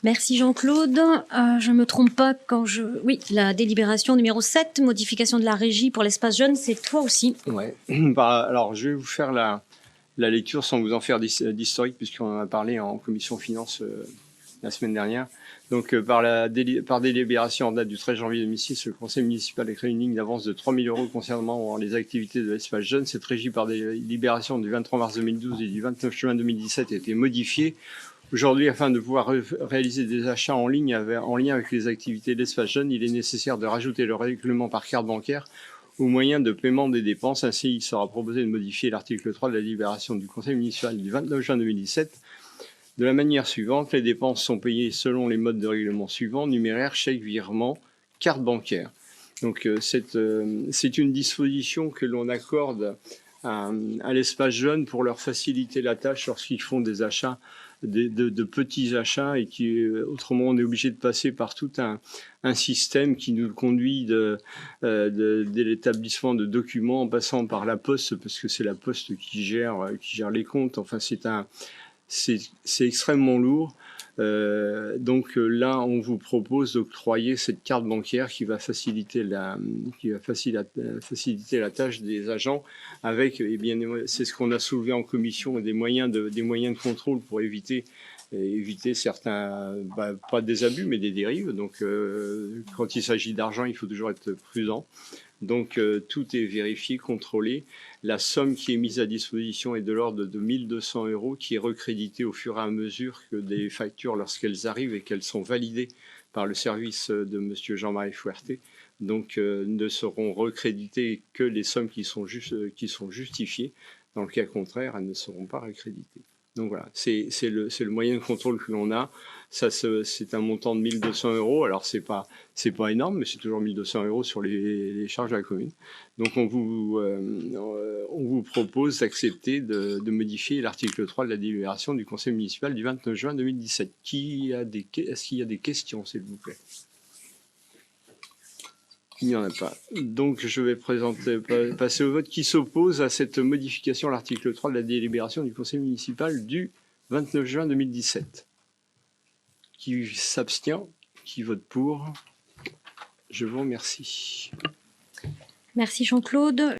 Merci Jean-Claude. Je ne me trompe pas quand je... Oui, la délibération numéro 7, modification de la régie pour l'espace jeune, c'est toi aussi. Ouais. Alors, je vais vous faire la lecture sans vous en faire d'historique, puisqu'on en a parlé en commission finances la semaine dernière. Donc, par délibération en date du 13 janvier 2006, le conseil municipal a créé une ligne d'avance de 3 000 € concernant les activités de l'espace jeune. Cette régie, par délibération du 23 mars 2012 et du 29 juin 2017, a été modifiée. Aujourd'hui, afin de pouvoir réaliser des achats en ligne en lien avec les activités de l'espace jeune, il est nécessaire de rajouter le règlement par carte bancaire au moyen de paiement des dépenses. Ainsi, il sera proposé de modifier l'article 3 de la délibération du conseil municipal du 29 juin 2017 de la manière suivante. Les dépenses sont payées selon les modes de règlement suivants: numéraire, chèque, virement, carte bancaire. Donc, c'est une disposition que l'on accorde à l'espace jeune pour leur faciliter la tâche lorsqu'ils font des achats, de petits achats, et qui autrement on est obligé de passer par tout un système qui nous conduit de l'établissement de documents en passant par la poste, parce que c'est la poste qui gère les comptes. Enfin, c'est extrêmement lourd. Donc là, on vous propose d'octroyer cette carte bancaire qui va faciliter la tâche des agents, avec, eh bien, c'est ce qu'on a soulevé en commission, des moyens de contrôle pour éviter certains, pas des abus, mais des dérives. Donc, quand il s'agit d'argent, il faut toujours être prudent. Donc, tout est vérifié, contrôlé. La somme qui est mise à disposition est de l'ordre de 1 200 €, qui est recréditée au fur et à mesure que des factures, lorsqu'elles arrivent et qu'elles sont validées par le service de Monsieur Jean-Marie Fouerté, donc ne seront recréditées que les sommes qui sont justifiées. Dans le cas contraire, elles ne seront pas recréditées. Donc voilà, c'est le moyen de contrôle que l'on a. Ça, c'est un montant de 1 200 €. Alors, c'est pas énorme, mais c'est toujours 1 200 € sur les charges de la commune. Donc, on vous propose d'accepter de modifier l'article 3 de la délibération du conseil municipal du 29 juin 2017. Est-ce qu'il y a des questions, s'il vous plaît? Il n'y en a pas. Donc, je vais passer au vote. Qui s'oppose à cette modification à l'article 3 de la délibération du conseil municipal du 29 juin 2017? Qui s'abstient? Qui vote pour? Je vous remercie. Merci Jean-Claude.